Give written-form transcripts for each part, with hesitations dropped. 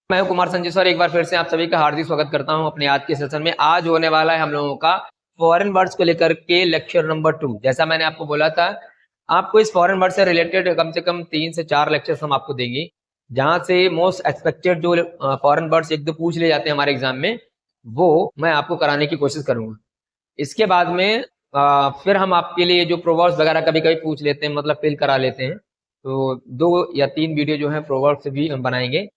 मैं हूं कुमार संजय सर, एक बार फिर से आप सभी का हार्दिक स्वागत करता हूं अपने आज के सेशन में। आज होने वाला है हम लोगों का फॉरेन वर्ड्स को लेकर के लेक्चर नंबर 2। जैसा मैंने आपको बोला था, आपको इस फॉरेन वर्ड से रिलेटेड कम से कम 3 से 4 लेक्चर्स हम आपको देंगे, जहां से मोस्ट एक्सपेक्टेड जो फॉरेन वर्ड्स एक दो पूछ ले जाते हैं हमारे एग्जाम में, वो मैं आपको कराने की कोशिश करूंगा। इसके बाद में फिर हम आपके लिए जो प्रोवर्ब्स वगैरह कभी कभी पूछ लेते हैं, मतलब फिल करा लेते हैं, तो 2 या 3 वीडियो जो है प्रोवर्ब्स भी हम बनाएंगे।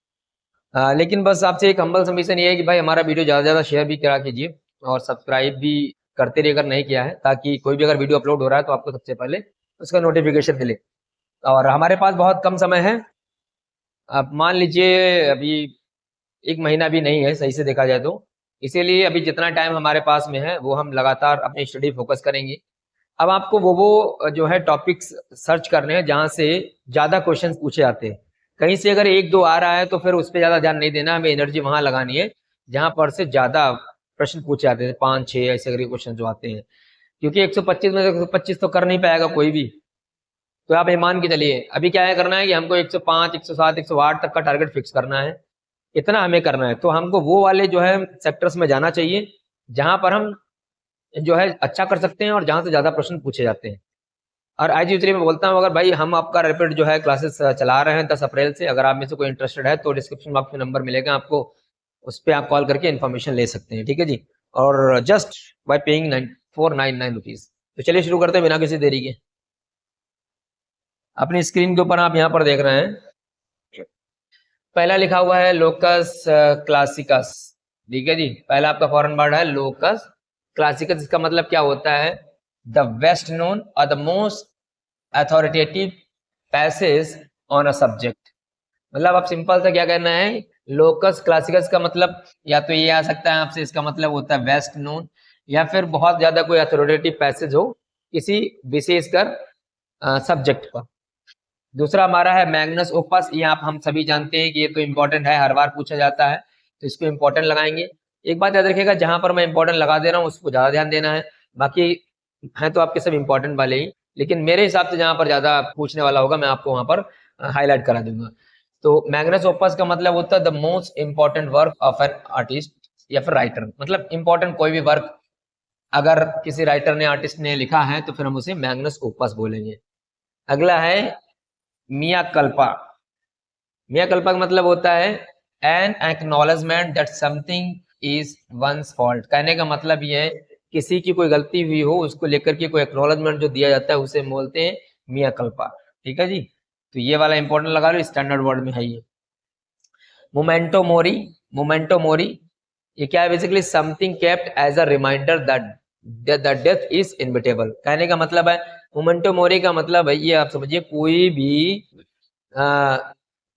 लेकिन बस आपसे एक हम्बल सबमिशन ये है कि भाई हमारा वीडियो ज़्यादा से ज़्यादा शेयर भी करा कीजिए और सब्सक्राइब भी करते रहिए अगर नहीं किया है, ताकि कोई भी अगर वीडियो अपलोड हो रहा है तो आपको सबसे पहले उसका नोटिफिकेशन मिले। और हमारे पास बहुत कम समय है। अब मान लीजिए अभी 1 महीना भी नहीं है सही से देखा जाए तो, इसीलिए अभी जितना टाइम हमारे पास में है वो हम लगातार अपनी स्टडी फोकस करेंगे। अब आपको वो जो है टॉपिक्स सर्च करने हैं जहाँ से ज़्यादा क्वेश्चन पूछे जाते हैं। कहीं से अगर एक दो आ रहा है तो फिर उस पर ज़्यादा ध्यान नहीं देना, हमें एनर्जी वहाँ लगानी है जहाँ पर से ज़्यादा प्रश्न पूछे जाते हैं, 5-6 ऐसे करके क्वेश्चन जो आते हैं। क्योंकि 125 में से 125 तो कर नहीं पाएगा कोई भी। तो आप ये मान के चलिए, अभी क्या है करना है कि हमको 105, 107, 108 तक का टारगेट फिक्स करना है। इतना हमें करना है, तो हमको वो वाले जो है सेक्टर्स में जाना चाहिए जहाँ पर हम जो है अच्छा कर सकते हैं और जहाँ से ज़्यादा प्रश्न पूछे जाते हैं। और आज यूजली मैं बोलता हूँ, अगर भाई हम आपका रैपिड जो है क्लासेस चला रहे हैं 10 अप्रैल से, अगर आप में से कोई इंटरेस्टेड है तो डिस्क्रिप्शन बॉक्स में नंबर मिलेगा आपको, उस पर आप कॉल करके इन्फॉर्मेशन ले सकते हैं। ठीक है जी। और जस्ट बाय पेइंग 499 रुपीज़। तो चलिए शुरू करते हैं बिना किसी देरी के। अपनी स्क्रीन के ऊपर आप यहाँ पर देख रहे हैं, पहला लिखा हुआ है लोकस क्लासिकस। ठीक है जी, पहला आपका फॉरेन वर्ड है लोकस क्लासिकस। इसका मतलब क्या होता है? द बेस्ट नोन और the most authoritative passage on a subject. मतलब आप सिंपल सा क्या करना है, लोकस क्लासिकस का मतलब या तो ये आ सकता है आपसे, इसका मतलब होता है बेस्ट नोन, या फिर बहुत ज्यादा कोई अथॉरिटेटिव पैसेज हो किसी विशेषकर सब्जेक्ट पर। दूसरा हमारा है मैग्नस ओपस। ये आप हम सभी जानते हैं कि ये तो इंपॉर्टेंट है, हर बार पूछा जाता है, तो इसको इंपॉर्टेंट लगाएंगे। एक बात याद रखिएगा, जहां पर मैं इंपॉर्टेंट लगा दे रहा हूँ उसको ज्यादा ध्यान देना है। बाकी हैं तो आपके सब इंपॉर्टेंट वाले ही, लेकिन मेरे हिसाब से जहां पर ज्यादा पूछने वाला होगा मैं आपको वहां पर हाईलाइट करा दूंगा। तो मैग्नस ओपस का मतलब होता है the most important work of an artist या फिर राइटर। मतलब इंपॉर्टेंट कोई भी वर्क अगर किसी राइटर ने, आर्टिस्ट ने लिखा है तो फिर हम उसे मैग्नस ओपस बोलेंगे। अगला है मिया कल्पा। मिया कल्पा का मतलब होता है an acknowledgement that something is one's fault. कहने का मतलब ये है किसी की कोई गलती हुई हो उसको लेकर के कोई एक्नॉलेजमेंट जो दिया जाता है उसे बोलते हैं मिया कल्पा। ठीक है जी। तो ये वाला इंपॉर्टेंट लगा लो, स्टैंडर्ड वर्ड में है ये। मोमेंटो मोरी। मोमेंटो मोरी ये क्या है? Basically something kept as a reminder that the death is inevitable. कहने का मतलब है मोमेंटो मोरी का मतलब है ये, आप समझिए कोई भी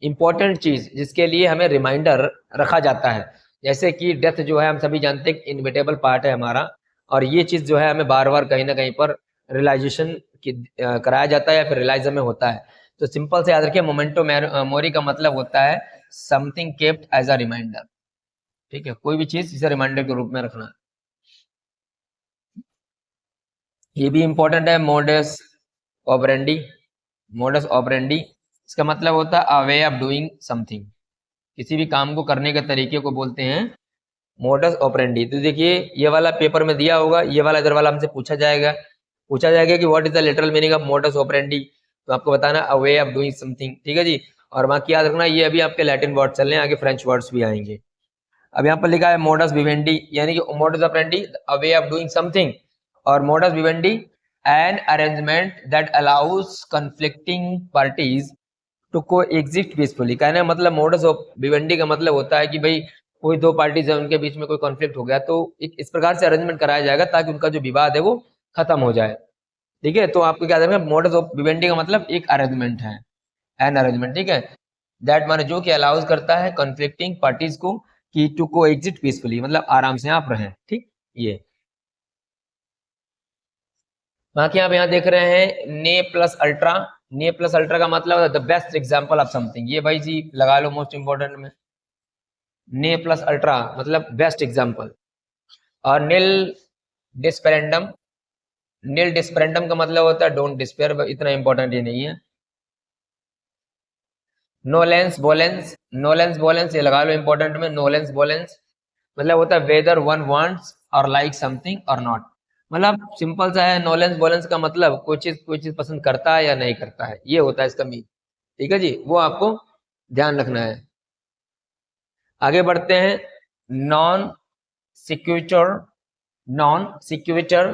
इंपॉर्टेंट चीज जिसके लिए हमें रिमाइंडर रखा जाता है। जैसे कि डेथ जो है हम सभी जानते हैं इनविटेबल पार्ट है हमारा, और ये चीज जो है हमें बार बार कहीं ना कहीं पर रियलाइजेशन की कराया जाता है या फिर रियलाइज में होता है। तो सिंपल से याद रखिए, मोमेंटो मोरी का मतलब होता है something kept as a reminder. ठीक है, कोई भी चीज इसे रिमाइंडर के रूप में रखना। ये भी इंपॉर्टेंट है, मोडस ऑपरेंडी। मोडस ऑपरेंडी इसका मतलब होता है अ वे ऑफ डूइंग समथिंग। किसी भी काम को करने के तरीके को बोलते हैं मोडस ऑपरेंडी। तो देखिए ये वाला पेपर में दिया होगा, ये वाला इधर वाला हमसे पूछा जाएगा कि what is the literal meaning of modus operandi. तो आपको बताना अ वे ऑफ डूइंग समथिंग। ठीक है जी। और बाकी याद रखना ये अभी आपके लैटिन वर्ड चल रहे हैं, आगे फ्रेंच वर्ड्स भी आएंगे। अब यहाँ पर लिखा है मोडस विवेंडी, यानी कि modus operandi a way of doing something, और modus vivendi an arrangement that allows conflicting parties to coexist peacefully. कहने का मतलब मोडस ऑफ विवेंडी का मतलब होता है कि भाई कोई दो पार्टीज है, उनके बीच में कोई कॉन्फ्लिक्ट हो गया तो एक इस प्रकार से अरेंजमेंट कराया जाएगा ताकि उनका जो विवाद है वो खत्म हो जाए। ठीक है, तो आपको क्या देना, मोडस ऑफ विवेंडी का मतलब एक अरेंजमेंट है, एन अरेंजमेंट। ठीक है, दैट माने जो कि अलाउज करता है कॉन्फ्लिक्टिंग पार्टीज को कि टू को एग्जिट पीसफुली, मतलब आराम से आप रहें। ठीक, ये बाकी आप यहाँ देख रहे हैं ने प्लस अल्ट्रा। ने प्लस अल्ट्रा का मतलब the best example of something. ये भाई जी लगा लो मोस्ट इंपोर्टेंट में, ने प्लस अल्ट्रा मतलब बेस्ट एग्जांपल। और नील डिस्पेरेंडम। नील डिस्पेरेंडम का मतलब होता है डोंट डिस्पेयर। इतना इंपॉर्टेंट ये नहीं है। नोलेंस बोलेंस, नोलेंस बोलेंस ये लगा लो इंपॉर्टेंट में। नोलेंस बोलेंस मतलब होता है वेदर वन वांट्स और लाइक समथिंग और नॉट। मतलब सिंपल सा है, नोलेंस बोलेंस का मतलब कोई चीज पसंद करता है या नहीं करता है, ये होता है इसका मीन। ठीक है जी, वो आपको ध्यान रखना है। आगे बढ़ते हैं। नॉन सिक्यूटर, नॉन सिक्यूटर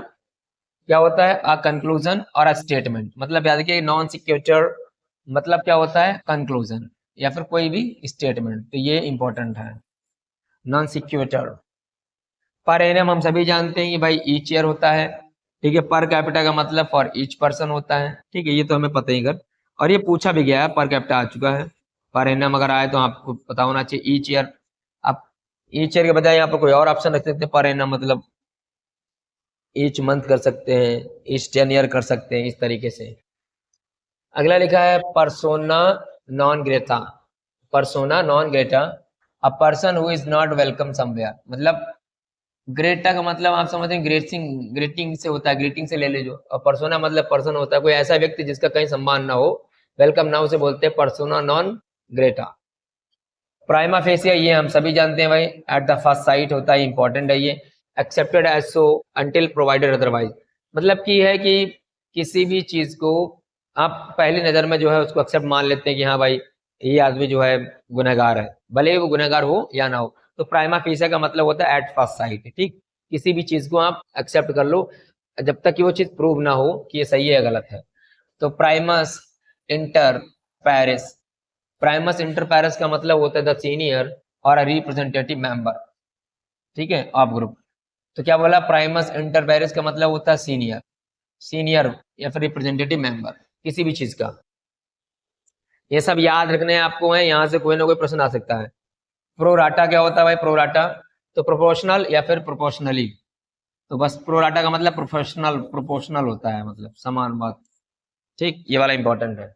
क्या होता है? अ कंक्लूजन और अ स्टेटमेंट। मतलब याद रखिए नॉन सिक्यूटर मतलब क्या होता है? कंक्लूजन या फिर कोई भी स्टेटमेंट, तो ये इंपॉर्टेंट है। नॉन सिक्यूटर। पर एनम हम सभी जानते हैं कि भाई ईच ईयर होता है। ठीक है, पर कैपिटा का मतलब फॉर ईच पर्सन होता है। ठीक है, ये तो हमें पता ही कर, और ये पूछा भी गया है, पर कैपिटा आ चुका है। पर एनम अगर आए तो आपको पता होना चाहिए ईच ईयर। आप ईच ईयर के बजाय यहाँ पर कोई और ऑप्शन रख सकते हैं, पर एनम मतलब ईच मंथ कर सकते हैं, ईच 10 ईयर कर सकते हैं, इस तरीके से। अगला लिखा है persona non Greta. Persona non Greta, a person who is not welcome somewhere. मतलब ग्रेटा का मतलब आप समझते हैं ग्रेटिंग, ग्रीटिंग से होता है, ग्रीटिंग से ले लीजिए। और पर्सोना मतलब पर्सन होता है कोई ऐसा व्यक्ति जिसका कहीं सम्मान ना हो, वेलकम ना हो, उसे बोलते हैं persona non Greta. Prima fascia ये हम सभी जानते हैं भाई, एट द फर्स्ट साइट होता है, इंपॉर्टेंट है ये। Accepted as so until provided otherwise. मतलब कि है कि किसी भी चीज को आप पहली नजर में जो है उसको एक्सेप्ट मान लेते हैं कि हाँ भाई ये आदमी जो है गुनहगार है, भले ही वो गुनहगार हो या ना हो। तो प्राइमा फेसिया का मतलब होता है एट फर्स्ट साइट। ठीक, किसी भी चीज को आप एक्सेप्ट कर लो जब तक कि वो चीज प्रूव ना हो कि ये सही है या गलत है। तो Primus inter Paris, Primus inter Paris का मतलब होता है द सीनियर और अ रिप्रेजेंटेटिव मेंबर। ठीक है, ऑफ ग्रुप। तो क्या बोला? प्राइमस इंटर पैरिस का मतलब होता है सीनियर, सीनियर या फिर रिप्रेजेंटेटिव मेंबर किसी भी चीज का। ये सब याद रखने आपको है, यहाँ से कोई ना कोई प्रश्न आ सकता है। प्रोराटा क्या होता है भाई? प्रोराटा तो प्रोपोर्शनल या फिर प्रोपोर्शनली। तो बस प्रोराटा का मतलब प्रोफेशनल, प्रोपोर्शनल होता है, मतलब समान बात। ठीक, ये वाला इंपॉर्टेंट है।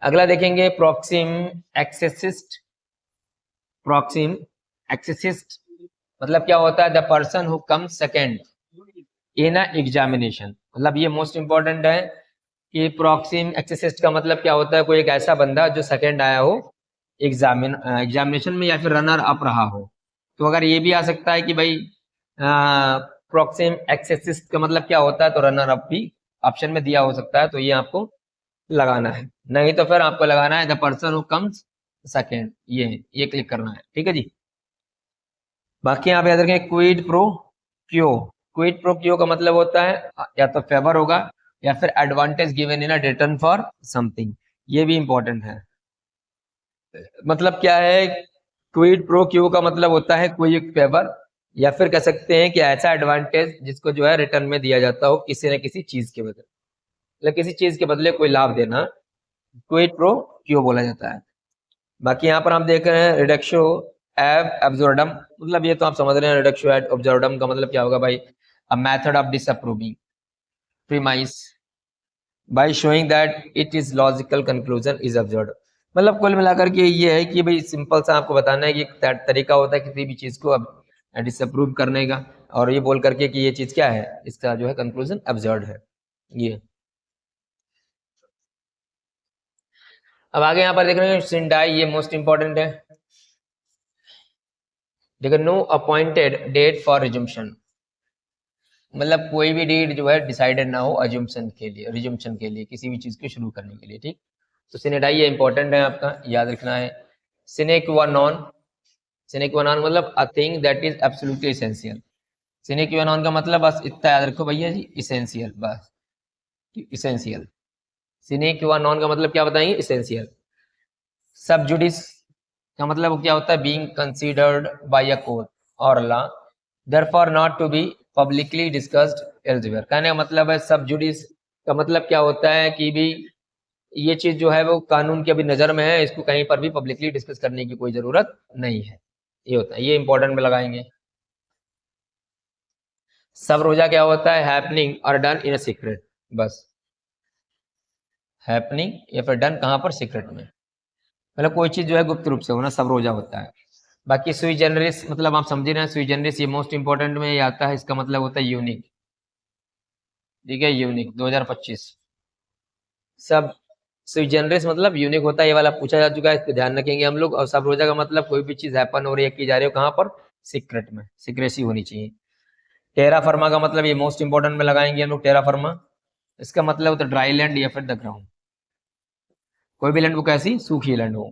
अगला देखेंगे प्रोक्सिम एक्सेसिस्ट। प्रोक्सिम एक्सेसिस्ट मतलब क्या होता है? The person who come second in a examination. मतलब ये मोस्ट इंपॉर्टेंट है कि प्रोक्सिम एक्सेसिस्ट का मतलब क्या होता है? कोई एक ऐसा बंदा जो सेकेंड आया हो एग्जामिनेशन में या फिर रनर अप रहा हो। तो अगर ये भी आ सकता है कि भाई प्रोक्सिम एक्सेसिस्ट का मतलब क्या होता है, तो रनर अप भी ऑप्शन में दिया हो सकता है, तो ये आपको लगाना है। नहीं तो फिर आपको लगाना है the person who comes second, ये क्लिक करना है। ठीक है जी। बाकी आप याद रखें क्विड प्रो क्यो। क्विड प्रो क्यो का मतलब होता है या तो फेवर होगा या फिर advantage given in a return for something. ये भी इंपॉर्टेंट है। मतलब क्या है? क्विड प्रो क्यो का मतलब होता है कोई एक फेवर या फिर कह सकते हैं कि ऐसा एडवांटेज जिसको जो है रिटर्न में दिया जाता हो किसी न किसी चीज के बदले, मतलब किसी चीज के बदले कोई लाभ देना, क्विड प्रो क्यो बोला जाता है। बाकी यहाँ पर हम देख रहे हैं रिडक्शो एब एब्जॉर्डम। मतलब ये तो आप समझ रहे हैं, रिडक्शो एब एब्जॉर्डम का मतलब क्या होगा भाई? A method of disapproving premise by showing that it is logical conclusion is observed. मतलब कुल मिलाकर के ये है कि भाई सिंपल सा आपको बताना है कि एक तरीका होता है किसी भी चीज को अब डिसअप्रूव करने का, और ये बोल करके कि ये चीज क्या है, इसका जो है कंक्लूजन ऑब्जर्व्ड है ये। अब आगे यहाँ पर देख रहे हैं सिंडाई, ये मोस्ट इंपॉर्टेंट है। देखो no appointed date for resumption. मतलब कोई भी डेट जो है डिसाइडेड ना हो अजम्पशन के लिए, रिजम्पशन के लिए, किसी भी चीज को शुरू करने के लिए। ठीक, तो सिनेडाई ये इंपॉर्टेंट है, आपका याद रखना है। सिने क्वा नॉन, सिने क्वा नॉन मतलब a thing that is absolutely essential. Sine qua non का मतलब बस इतना याद रखो भैया जी, इसेंशियल, बस इसेंशियल। सिने क्वा नॉन का मतलब क्या बताएंगे? इसेंशियल। सब जुडिस का मतलब क्या होता है? Being considered by a court of law therefore not to be publicly discussed elsewhere. कहने का मतलब है सब जुडिस का मतलब क्या होता है कि भी ये चीज जो है वो कानून की अभी नजर में है, इसको कहीं पर भी पब्लिकली डिस्कस करने की कोई जरूरत नहीं है, ये होता है। ये इंपॉर्टेंट में लगाएंगे। सब रोजा क्या होता है? हैपनिंग और डन इन अ सीक्रेट, बस हैपनिंग या फिर डन कहाँ पर? सीक्रेट में। मतलब कोई चीज जो है गुप्त रूप से होना, सब रोजा होता है। बाकी सुई जनरिस मतलब आप समझ रहे हैं, सुई जनरिस ये मोस्ट इंपॉर्टेंट में ये आता है, इसका मतलब होता है यूनिक। ठीक है, यूनिक 2025। सब स्वी जनरस मतलब यूनिक होता है, ये वाला पूछा जा चुका है, इसको ध्यान रखेंगे हम लोग। और सब रोजा का मतलब कोई भी चीज हैपन हो रही है, की जा रही हो, कहाँ पर, सीक्रेट में, सीक्रेसी होनी चाहिए। टेरा फर्मा का मतलब ये मोस्ट इंपोर्टेंट में लगाएंगे हम लोग, टेरा फर्मा, इसका मतलब होता है ड्राई लैंड या फिर द ग्राउंड, कोई भी लैंड वो कैसी, सूखी लैंड हो,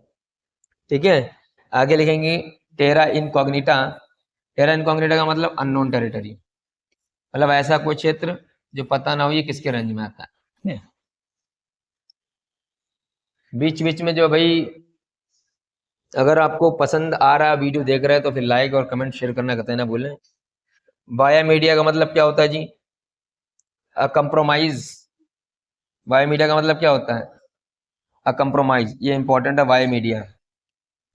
ठीक है। आगे लिखेंगे टेरा इनकॉग्निटा, टेरा इनकॉग्निटा का मतलब अननोन टेरिटरी, मतलब ऐसा कोई क्षेत्र जो पता ना हो ये किसके रेंज में आता है। बीच बीच में जो भाई, अगर आपको पसंद आ रहा है वीडियो देख रहे हैं तो फिर लाइक और कमेंट शेयर करना कतई ना भूलें। बाया मीडिया का मतलब क्या होता है जी, कंप्रोमाइज, बाया मीडिया का मतलब क्या होता है, कंप्रोमाइज, ये इंपॉर्टेंट है बाया मीडिया।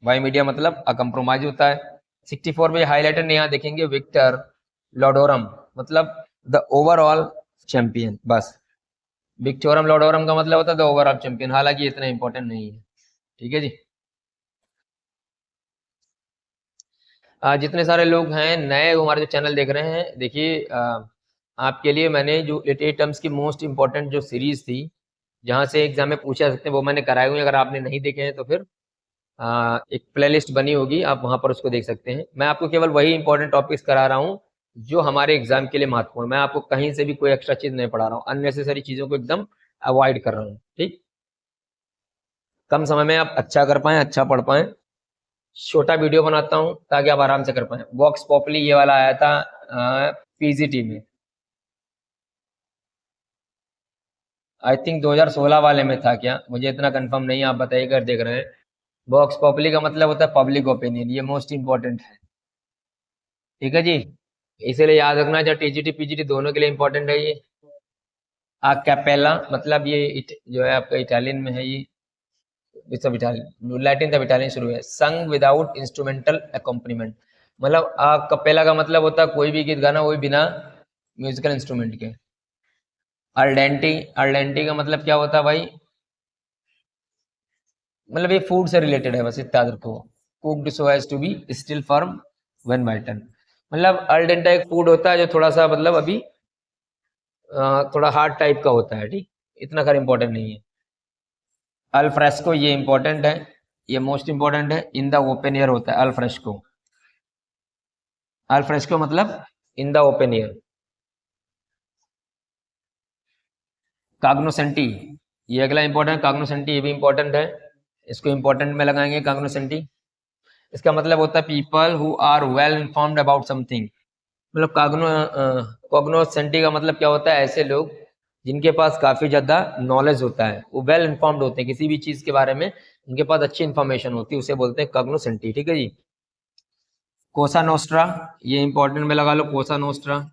बाया मीडिया मतलब कंप्रोमाइज होता है। 64 में हाईलाइटेड यहाँ देखेंगे विक्टर लॉडोरम, मतलब द ओवरऑल चैंपियन, बस। विक्टोरम लॉडोरम का मतलब होता है द ओवरऑल चैंपियन, हालांकि इतना इंपॉर्टेंट नहीं है, ठीक है जी। जितने सारे लोग हैं नए हमारे जो चैनल देख रहे हैं, देखिए आपके लिए मैंने जो लिटरेरी टर्म्स की मोस्ट इंपॉर्टेंट जो सीरीज थी, जहाँ से एग्जाम में पूछा सकते हैं, वो मैंने कराए हुए हैं। अगर आपने नहीं देखे हैं तो फिर एक प्लेलिस्ट बनी होगी, आप वहाँ पर उसको देख सकते हैं। मैं आपको केवल वही इंपॉर्टेंट टॉपिक्स करा रहा हूँ जो हमारे एग्जाम के लिए महत्वपूर्ण। मैं आपको कहीं से भी कोई एक्स्ट्रा चीज़ नहीं पढ़ा रहा हूँ, अननेसेसरी चीज़ों को एकदम अवॉइड कर रहा हूँ, ठीक। कम समय में आप अच्छा कर पाएँ, अच्छा पढ़ पाएँ। छोटा वीडियो बनाता हूँ ताकि आप आराम से कर पाएँ। वॉक्स पॉपुली ये वाला आया था पीजीटी में, आई थिंक 2016 वाले में था क्या, मुझे इतना कंफर्म नहीं है, आप बताइए अगर देख रहे हैं। वॉक्स पॉपुली का मतलब होता है पब्लिक ओपिनियन, ये मोस्ट इंपॉर्टेंट है, ठीक है जी। इसीलिए याद रखना, चाहे टीजीटी पीजीटी दोनों के लिए इंपॉर्टेंट है ये। आ कैपेला मतलब ये जो है आपका इटालियन में है, ये सब इटालियन, लैटिन तब इटालियन शुरू है। संग विदाउट इंस्ट्रूमेंटल अकम्पनीमेंट, मतलब आ कपेला का मतलब होता है कोई भी गीत गाना वो भी बिना म्यूजिकल इंस्ट्रूमेंट के। अर्डेंटी, अर्डेंटी का मतलब क्या होता है भाई, मतलब ये फूड से रिलेटेड है, बस इतना याद रखो। Cooked so as to be still firm when bitten, मतलब अर्डेंटा एक फूड होता है जो थोड़ा सा मतलब अभी थोड़ा हार्ड टाइप का होता है, ठीक, इतना खैर इंपॉर्टेंट नहीं है। अल्फ्रेस्को ये इंपॉर्टेंट है, ये मोस्ट इंपॉर्टेंट है, इन द ओपन एयर होता है अल्फ्रेस्को। अल्फ्रेस्को मतलब इन द ओपन एयर। काग्नोसेंटी, ये अगला इंपॉर्टेंट, काग्नोसेंटी ये भी इंपॉर्टेंट है, इसको इंपॉर्टेंट में लगाएंगे काग्नोसेंटी। इसका मतलब होता है people who are well informed about something, मतलब कॉग्नोसेंटी का मतलब क्या होता है, ऐसे लोग जिनके पास काफ़ी ज़्यादा नॉलेज होता है, वो वेल इन्फॉर्म्ड होते हैं किसी भी चीज़ के बारे में, उनके पास अच्छी इन्फॉर्मेशन होती है, उसे बोलते हैं कॉग्नोसेंटी, ठीक है जी। कोसा नोस्ट्रा, ये इंपॉर्टेंट में लगा लो, कोसा नोस्ट्रा,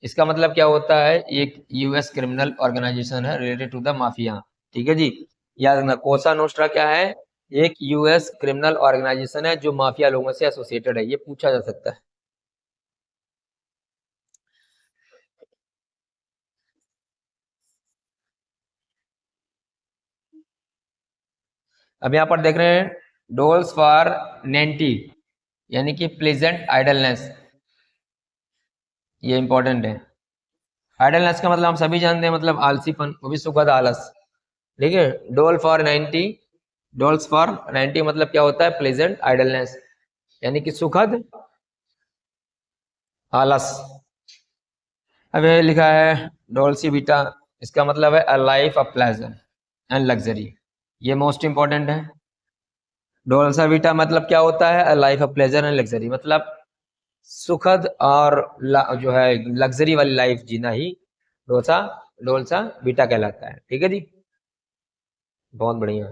इसका मतलब क्या होता है, एक यूएस क्रिमिनल ऑर्गेनाइजेशन है रिलेटेड टू द माफिया, ठीक है जी। याद रखना कोसा नोस्ट्रा क्या है, एक यूएस क्रिमिनल ऑर्गेनाइजेशन है जो माफिया लोगों से एसोसिएटेड है, ये पूछा जा सकता है। अब यहाँ पर देख रहे हैं डोल्स फॉर नेंटी, यानी कि प्लेजेंट आइडलनेस, ये इंपॉर्टेंट है। आइडलनेस का मतलब हम सभी जानते हैं, मतलब आलसीपन, वो भी सुखद आलस, ठीक है। डोल फॉर 90, डोल्स फॉर 90 मतलब क्या होता है, प्लेजेंट आइडलनेस, यानी कि सुखद आलस। अब ये लिखा है डोल्सी बीटा, इसका मतलब है a life of pleasure and luxury, ये मोस्ट इंपॉर्टेंट है। डोल्सा बीटा मतलब क्या होता है, a life of pleasure and luxury, मतलब सुखद और जो है लग्जरी वाली लाइफ जीना ही डोसा डोल्सा बीटा कहलाता है, ठीक है जी। बहुत बढ़िया।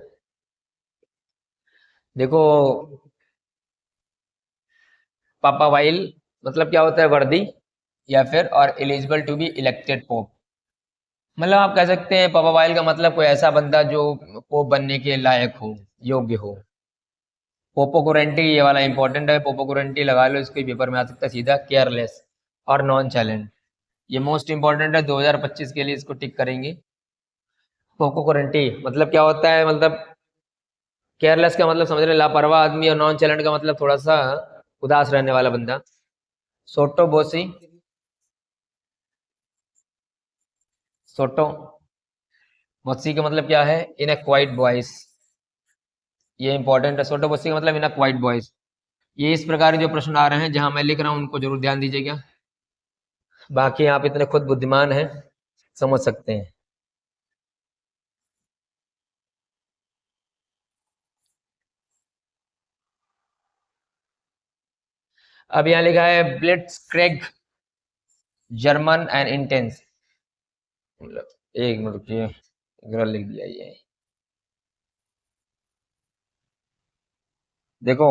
देखो पापा वाइल मतलब क्या होता है, वर्दी, या फिर और eligible to be elected pope, मतलब आप कह सकते हैं पापा वाइल का मतलब कोई ऐसा बंदा जो पोप बनने के लायक हो, योग्य हो। पोपो गुरेंटी ये वाला इंपॉर्टेंट है, पोपो गुरेंटी लगा लो, इसके पेपर में आ सकता है सीधा, केयरलेस और नॉन चैलेंज, ये मोस्ट इंपॉर्टेंट है, 2025 के लिए इसको टिक करेंगे। पोको गुरेंटी मतलब क्या होता है, मतलब केयरलेस का मतलब समझ रहे लापरवाह आदमी, और नॉन चैलेंज का मतलब थोड़ा सा उदास रहने वाला बंदा। सोटो बोसी, सोटो वत्सी का मतलब क्या है? इन अ क्वाइट वॉइस। ये इंपॉर्टेंट है। सोटो वत्सी का मतलब इन अ क्वाइट वॉइस। ये इस प्रकार के जो प्रश्न आ रहे हैं जहां मैं लिख रहा हूं उनको जरूर ध्यान दीजिएगा। बाकी आप इतने खुद बुद्धिमान हैं, समझ सकते हैं। अब यहाँ लिखा है ब्लिट्जक्रिग जर्मन एंड इंटेंस। मतलब एक मिनट रुकिए, गलत लिख दिया ये। देखो,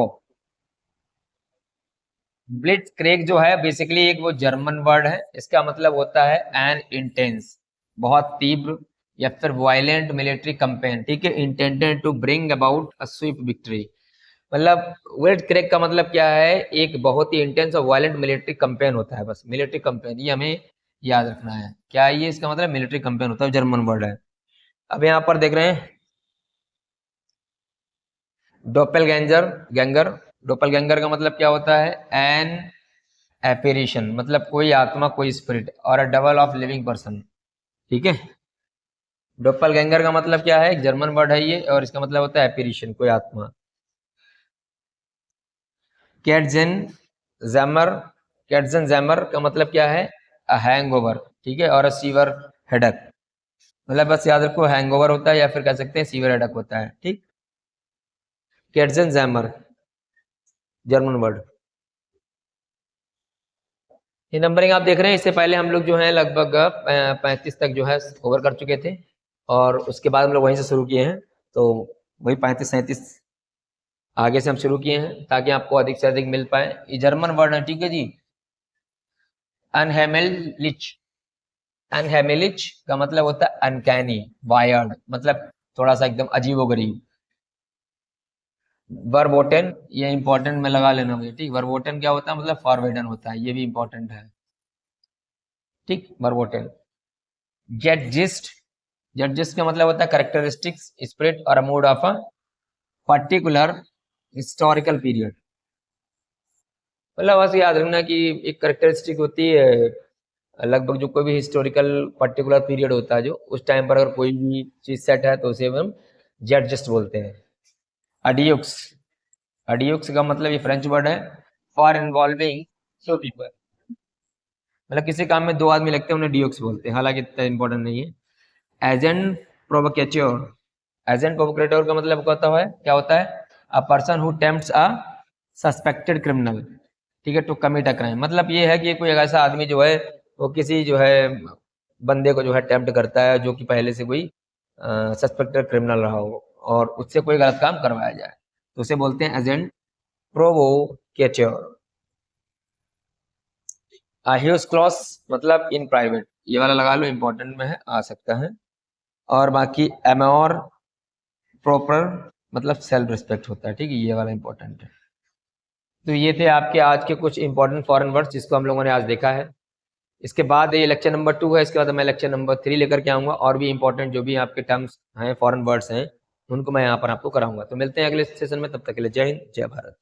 ब्लिट्जक्रिग जो है बेसिकली एक वो जर्मन वर्ड है। इसका मतलब होता है एन इंटेंस, बहुत तीव्र या फिर वायलेंट मिलिट्री कैंपेन, ठीक है, intended to bring about a swift victory. मतलब ब्लिट्जक्रिग का मतलब क्या है? एक बहुत ही इंटेंस और वायलेंट मिलिट्री कैंपेन होता है। बस मिलिट्री कैंपेन, ये हमें याद रखना है। क्या ये इसका मतलब? मिलिट्री कैंपेन होता है, जर्मन वर्ड है। अब यहाँ पर देख रहे हैं डोपेलगैंजर गैंगर। डोपेलगैंगर का मतलब क्या होता है? एन एपेरिशन, मतलब कोई आत्मा, कोई स्पिरिट, और अ डबल ऑफ लिविंग पर्सन, ठीक है। डोपेलगैंगर का मतलब क्या है? एक जर्मन वर्ड है ये, और इसका मतलब होता है एपेरिशन, कोई आत्मा। कैटजेन जैमर। कैटजेन जैमर का मतलब क्या है? अ हैंगओवर, ठीक है, और अ सीवर हेडक। मतलब बस याद रखो, हैंगओवर होता है या फिर कह सकते हैं सीवर हेडक होता है, ठीक। कैटजेन जैमर, जर्मन वर्ड। ये नंबरिंग आप देख रहे हैं, इससे पहले हम लोग जो है लगभग 35 तक जो है कवर कर चुके थे, और उसके बाद हम लोग वहीं से शुरू किए हैं। तो वही 35-37 आगे से हम शुरू किए हैं ताकि आपको अधिक से अधिक मिल पाए। ये जर्मन वर्ड है, ठीक है जी। अनहेमेलिच। अनहेमेलिच का मतलब होता है अनकैनी, वायर्ड, मतलब थोड़ा सा एकदम अजीबोगरीब। वर्बोटेन, ये इंपॉर्टेंट में लगा लेना मुझे, ठीक। वर्बोटेन क्या होता है? मतलब फॉरवर्डन होता है, ये भी इंपॉर्टेंट है, ठीक। वर्बोटेन। जेटजिस्ट। जेटजिस्ट का मतलब होता है कैरेक्टरिस्टिक्स, स्पिरिट और mood of a particular historical period. मतलब बस याद रखना कि एक कैरेक्टरिस्टिक होती है, लगभग जो कोई भी हिस्टोरिकल पर्टिकुलर पीरियड होता है, जो उस टाइम पर अगर कोई भी चीज सेट है तो उसे हम जेटजिस्ट बोलते हैं। अडियुक्स। अडियुक्स का मतलब ये फ्रेंच वर्ड है, फॉर इन्वॉल्विंग टू पीपल। मतलब किसी काम में दो आदमी लगते हैं, उन्हें डियुक्स बोलते हैं, हालांकि इतना इंपॉर्टेंट नहीं है। एजेंट प्रोवोकेटर। एजेंट प्रोवोकेटर का मतलब क्या होता है? A person who tempts a suspected criminal, ठीक है, टू कमिट अ क्राइम। मतलब ये है कि कोई ऐसा आदमी जो है वो किसी जो है बंदे को जो है टेम्प्ट करता है जो कि पहले से कोई सस्पेक्टेड क्रिमिनल रहा हो, और उससे कोई गलत काम करवाया जाए, तो उसे बोलते हैं एजेंट प्रोवोकेटर। ह्यूज क्लॉस मतलब इन प्राइवेट, ये वाला लगा लो, इंपॉर्टेंट में है, आ सकता है। और बाकी एमोर प्रॉपर मतलब सेल्फ रिस्पेक्ट होता है, ठीक है, ये वाला इंपॉर्टेंट है। तो ये थे आपके आज के कुछ इंपॉर्टेंट फॉरेन वर्ड्स जिसको हम लोगों ने आज देखा है। इसके बाद ये लेक्चर नंबर 2 है, इसके बाद मैं लेक्चर नंबर 3 लेकर के आऊँगा, और भी इंपॉर्टेंट जो भी आपके टर्म्स हैं, फॉरेन वर्ड्स हैं, उनको मैं यहाँ पर आपको कराऊंगा। तो मिलते हैं अगले सेशन में, तब तक के लिए जय हिंद, जय भारत।